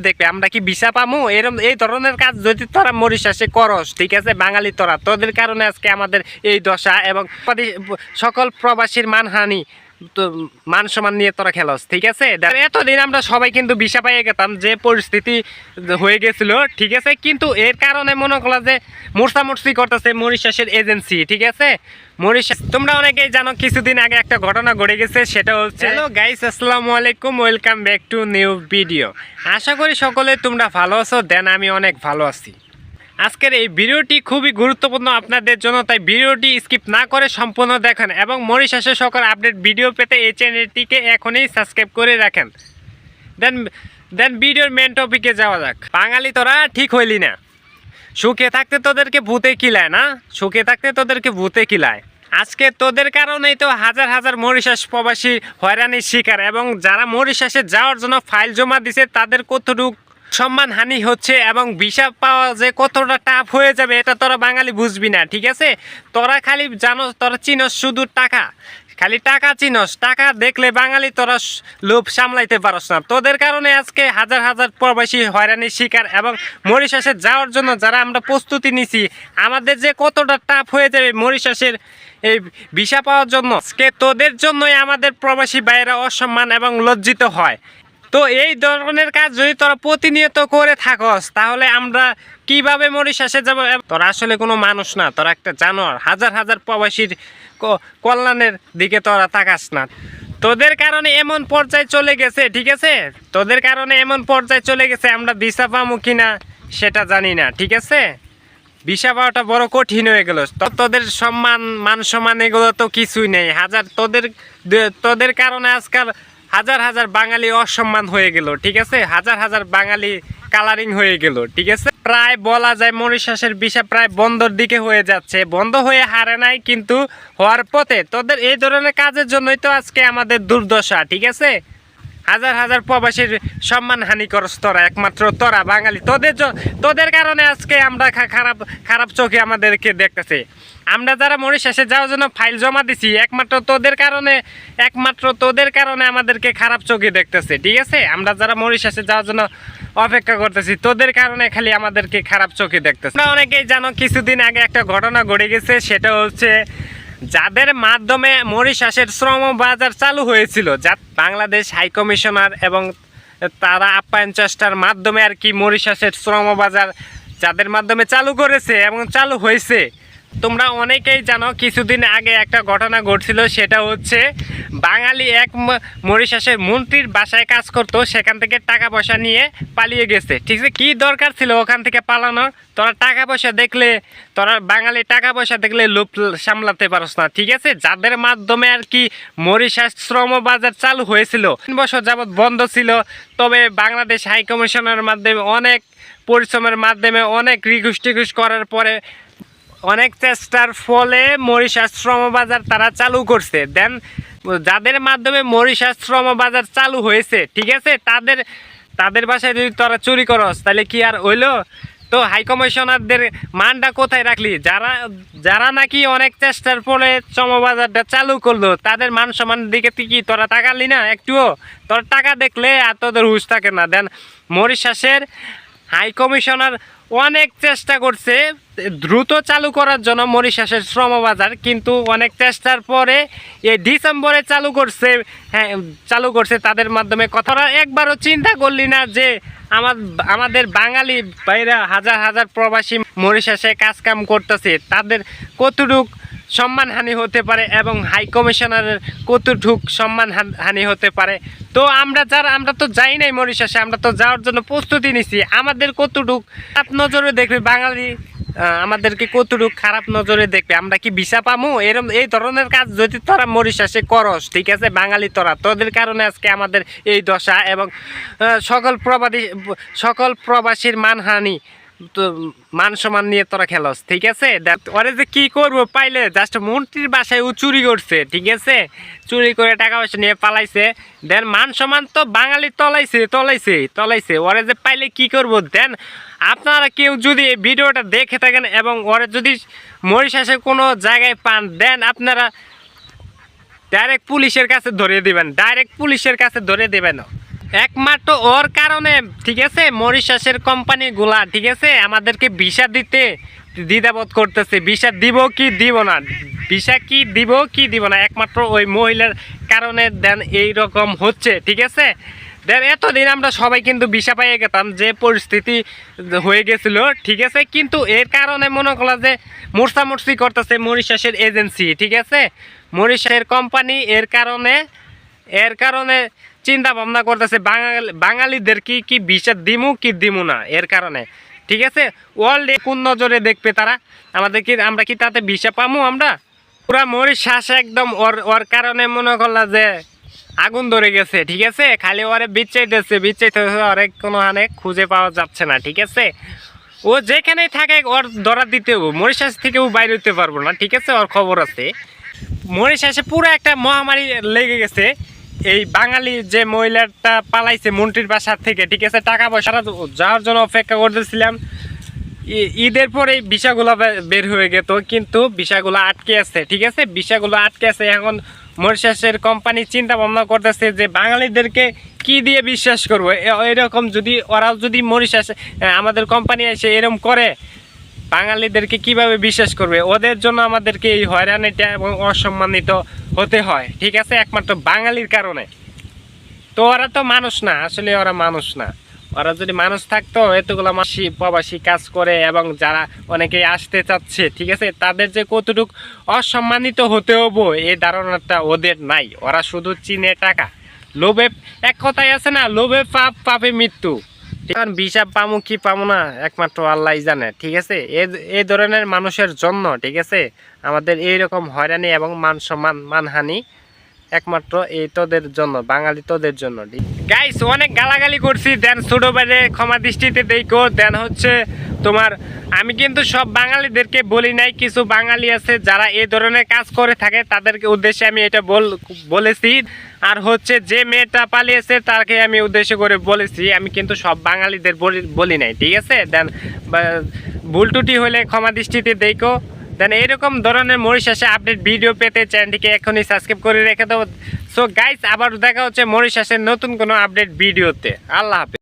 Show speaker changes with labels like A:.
A: দেখবে আমরা কি ভিসা পামু এরকম এই ধরনের কাজ যদি তোরা মরিশাসে করস, ঠিক আছে বাঙালি তোরা, তোদের কারণে আজকে আমাদের এই দশা এবং সকল প্রবাসীর মানহানি তো মান সম্মান নিয়ে তোরা খেলস, ঠিক আছে। এতদিন আমরা সবাই কিন্তু ভিসা পাইয়ে গেতাম, যে পরিস্থিতি হয়ে গেছিল, ঠিক আছে, কিন্তু এর কারণে মনে করলা যে মোরসামুরসি করতেছে মরিশাসের এজেন্সি, ঠিক আছে। মরিশাস তোমরা অনেকেই জানো কিছুদিন আগে একটা ঘটনা ঘটে গেছে, সেটা হচ্ছে হ্যালো গাইস, আসসালামু আলাইকুম, welcome back to new video. আশা করি সকলে তোমরা ভালো আছো, দেন আমি অনেক ভালো আছি। আজকের এই ভিডিওটি খুবই গুরুত্বপূর্ণ আপনাদের জন্য, তাই ভিডিওটি স্কিপ না করে সম্পূর্ণ দেখেন এবং মরিশাসের সকল আপডেট ভিডিও পেতে এই চ্যানেলটিকে এখনই সাবস্ক্রাইব করে রাখেন। দেন ভিডিওর মেন টপিকে যাওয়া যাক। বাঙালি তোরা ঠিক হইলি না, সুখে থাকতে তোদেরকে ভূতে কিলায় না, সুখে থাকতে তোদেরকে ভূতে কিলায়। আজকে তোদের কারণেই তো হাজার হাজার মরিশাস প্রবাসী হয়রানির শিকার, এবং যারা মরিশাসে যাওয়ার জন্য ফাইল জমা দিছে তাদের কতটুকু সম্মান হানি হচ্ছে এবং ভিসা পাওয়া যে কতটা টাফ হয়ে যাবে এটা তোরা বাঙালি বুঝবি না, ঠিক আছে। তোরা খালি জানো, তোরা চিনস শুধু টাকা, খালি টাকা চিনস, টাকা দেখলে বাঙালি তোরা লোভ সামলাইতে পারস না। তোদের কারণে আজকে হাজার হাজার প্রবাসী হয়রানির শিকার, এবং মরিশাসে যাওয়ার জন্য যারা আমরা প্রস্তুতি নিছি আমাদের যে কতটা টাফ হয়ে যাবে মরিশাসের এই ভিসা পাওয়ার জন্য, আজকে তোদের জন্যই আমাদের প্রবাসী ভাইয়েরা অসম্মান এবং লজ্জিত হয়। তো এই ধরনের কাজ যদি তোরা প্রতিনিয়ত করে থাকস তাহলে আমরা কিভাবে মরিশাসে যাব? তোরা আসলে কোনো মানুষ না, তোরা একটা জানোয়ার। হাজার হাজার প্রবাসীর কল্যাণের দিকে তোরা তাকাস না। তোদের কারণে এমন পর্যায়ে চলে গেছে, ঠিক আছে, তোদের কারণে এমন পর্যায়ে চলে গেছে আমরা ভিসা পাবো কিনা সেটা জানি না, ঠিক আছে। ভিসা পাওয়াটা বড় কঠিন হয়ে গেল। তোদের সম্মান মান সম্মান এগুলো তো কিছুই নেই। তোদের কারণে আজকাল হাজার হাজার বাঙালি অসম্মান হয়ে গেল, ঠিক আছে, হাজার হাজার বাঙালি কালারিং হয়ে গেল, ঠিক আছে। প্রায় বলা যায় মরিশাসের ভিসা প্রায় বন্ধর দিকে হয়ে যাচ্ছে, বন্ধ হয়ে হারে নাই কিন্তু হওয়ার পথে। তোদের এই ধরনের কাজের জন্যই তো আজকে আমাদের দুর্দশা, ঠিক আছে। হাজার হাজার প্রবাসীর সম্মান হানি করস তোরা, একমাত্র তোরা বাঙালি। তোদের কারণে আজকে আমরা খারাপ খারাপ চোখে আমাদেরকে দেখতেছে। আমরা যারা মরিশাসে যাওয়ার জন্য ফাইল জমা দিছি একমাত্র তোদের কারণে আমাদেরকে খারাপ চোখে দেখতেছে, ঠিক আছে। আমরা যারা মরিশাসে যাওয়ার জন্য অপেক্ষা করতেছি তোদের কারণে খালি আমাদেরকে খারাপ চোখে দেখতেছে। আমরা অনেকেই জানো কিছুদিন আগে একটা ঘটনা ঘটে গেছে, সেটা হচ্ছে যাদের মাধ্যমে মরিশাসের শ্রম বাজার চালু হয়েছিল, যা বাংলাদেশ হাই কমিশনার এবং তারা আপ্যায়ন চেষ্টার মাধ্যমে আর কি মরিশাসের শ্রম বাজার যাদের মাধ্যমে চালু করেছে এবং চালু হয়েছে। তোমরা অনেকেই জানো কিছুদিন আগে একটা ঘটনা ঘটছিল, সেটা হচ্ছে বাঙালি এক মরিশাসের মন্ত্রীর বাসায় কাজ করতো, সেখান থেকে টাকা পয়সা নিয়ে পালিয়ে গেছে, ঠিক আছে। কি দরকার ছিল ওখান থেকে পালানোর? তোরা টাকা পয়সা দেখলে, তোরা বাঙালি টাকা পয়সা দেখলে লোভ সামলাতে পারস না, ঠিক আছে। যাদের মাধ্যমে আর কি মরিশাস শ্রম বাজার চালু হয়েছিল, 3 বছর যাবৎ বন্ধ ছিল, তবে বাংলাদেশ হাই কমিশনের মাধ্যমে অনেক পরিশ্রমের মাধ্যমে অনেক রিকোয়েস্ট করার পরে অনেক চেষ্টার ফলে মরিশাস শ্রম বাজার তারা চালু করছে। দেন যাদের মাধ্যমে মরিশাস শ্রম বাজার চালু হয়েছে, ঠিক আছে, তাদের বাসায় যদি তোরা চুরি করস তাহলে কি আর হইলো? তো হাই কমিশনারদের মানটা কোথায় রাখলি? যারা নাকি অনেক চেষ্টার ফলে শ্রম বাজারটা চালু করলো তাদের মান সম্মানের দিকে কি তোরা তাকালি না একটুও? তোর টাকা দেখলে আর তোদের হুঁশ থাকে না। দেন মরিশাসের হাই কমিশনার অনেক চেষ্টা করছে দ্রুত চালু করার জন্য মরিশাসের শ্রমবাজার, কিন্তু অনেক চেষ্টার পরে এই ডিসেম্বরে চালু করছে তাদের মাধ্যমে। কথাটা একবারও চিন্তা করলি না যে আমাদের বাঙালি ভাইরা হাজার হাজার প্রবাসী মরিশাসে কাজকাম করতেছে, তাদের কতটুক সম্মানহানি হতে পারে এবং হাই কমিশনারের কতটুক সম্মানহানি হতে পারে। তো আমরা তো যাই নাই মরিশাসে, আমরা তো যাওয়ার জন্য প্রস্তুতি নিছি। আমাদের কতটুক খারাপ নজরে দেখবে বাঙালি, আমাদেরকে কতটুক খারাপ নজরে দেখবে? আমরা কি ভিসা পামু এই ধরনের কাজ যদি তোরা মরিশাসে করস, ঠিক আছে বাঙালি তোরা, তোদের কারণে আজকে আমাদের এই দশা এবং সকল প্রবাসীর মানহানি তো মান সম্মান নিয়ে তোরা খেলস, ঠিক আছে। ওরে যে কি করবো পাইলে জাস্ট মন্ত্রীর বাসায় ও চুরি করছে, ঠিক আছে, চুরি করে টাকা পয়সা নিয়ে পালাইছে। দেন মান সম্মান তো বাঙালি তলাইছে। ওরে যে পাইলে কি করবো? দেন আপনারা কেউ যদি এই ভিডিওটা দেখে থাকেন এবং ওরে যদি মরিশাসে কোনো জায়গায় পান, দেন আপনারা ডাইরেক্ট পুলিশের কাছে ধরে দেবেন, একমাত্র ওর কারণে ঠিক আছে মরিশাসের কোম্পানিগুলা ঠিক আছে আমাদেরকে ভিসা দিতে দ্বিধাবোধ করতেছে। ভিসা দিব কি দিব না, ভিসা কি দিব কি দিব না, একমাত্র ওই মহিলার কারণে দেন এই রকম হচ্ছে। ঠিক আছে দেন এতদিন আমরা সবাই কিন্তু ভিসা পাইয়ে গেতাম, যে পরিস্থিতি হয়ে গেছিল ঠিক আছে, কিন্তু এর কারণে মনে করলা যে মোরসামুরসি করতেছে মরিশাসের এজেন্সি ঠিক আছে, মরিশাসের কোম্পানি। এর কারণে চিন্তা ভাবনা করতেছে বাঙালিদের কি ভিসা দিমু কি দিমু না, এর কারণে ঠিক আছে। ওয়ার্ল্ডে কোন নজরে দেখবে তারা আমাদের, কি আমরা কি তাতে ভিসা পামু? আমরা পুরা মরিশাস একদম ওর কারণে মনে করলা যে আগুন ধরে গেছে ঠিক আছে, খালি ওরে বিচ্ছাইতে ওরে কোনো হানে খুঁজে পাওয়া যাচ্ছে না ঠিক আছে। ও যেখানেই থাকে ওর ধরা দিতে হবে, মরিশাস থেকেও বাইরে হইতে পারবো না ঠিক আছে, ওর খবর আছে। মরিশাসে পুরো একটা মহামারী লেগে গেছে। এই বাঙালি যে মহিলাটা পালাইছে মন্ত্রীর বাসার থেকে ঠিক আছে, টাকা পয়সা যাওয়ার জন্য অপেক্ষা করতেছিলাম, ঈদের পরে এই ভিসাগুলো বের হয়ে গেত, কিন্তু ভিসাগুলো আটকে আছে ঠিক আছে, ভিসাগুলো আটকে আছে। এখন মরিশাসের কোম্পানি চিন্তা ভাবনা করতেছে যে বাঙালিদেরকে কি দিয়ে বিশ্বাস করবো, এরকম যদি ওরাও যদি মরিশাস আমাদের কোম্পানি এসে এরকম করে বাঙালিদেরকে কিভাবে বিশ্বাস করবে? ওদের জন্য আমাদেরকে এই হয়রানিটা এবং অসম্মানিত হতে হয় ঠিক আছে, একমাত্র বাঙালির কারণে। তো ওরা তো মানুষ না, আসলে ওরা মানুষ না। ওরা যদি মানুষ থাকতো এতগুলো মাসি প্রবাসী কাজ করে এবং যারা অনেকেই আসতে চাচ্ছে ঠিক আছে, তাদের যে কতটুকু অসম্মানিত হতে হবো এই ধারণাটা ওদের নাই। ওরা শুধু চিনে টাকা, লোভে, এক কথাই আছে না, লোভে পাপ পাপে মৃত্যু। এখন ভিসা পামু কি পামু না একমাত্র আল্লাহই জানে ঠিক আছে। এই ধরনের মানুষের জন্য ঠিক আছে আমাদের এইরকম হয়রানি এবং মান সম্মান মানহানি একমাত্র এই তোদের জন্য, বাঙালি তোদের জন্য। গাইস অনেক গালাগালি করছি, দেন ছোট বাইরে ক্ষমা দৃষ্টিতে দেখো। দেন হচ্ছে তোমার আমি কিন্তু সব বাঙালিদেরকে বলি নাই, কিছু বাঙালি আছে যারা এই ধরনের কাজ করে থাকে তাদেরকে উদ্দেশ্যে আমি এটা বলেছি। আর হচ্ছে যে মেয়েটা পালিয়েছে তাকে আমি উদ্দেশ্য করে বলেছি, আমি কিন্তু সব বাঙালিদের বলি নাই ঠিক আছে। দেন ভুল ত্রুটি হলে ক্ষমা দৃষ্টিতে দেখো। দেন এইরকম ধরনের মরিশাসে আপডেট ভিডিও পেতে চ্যানেলটিকে এখনই সাবস্ক্রাইব করে রেখে দেবো। সো গাইস আবার দেখা হচ্ছে মরিশাসের নতুন কোনো আপডেট ভিডিওতে। আল্লাহ হাফেজ।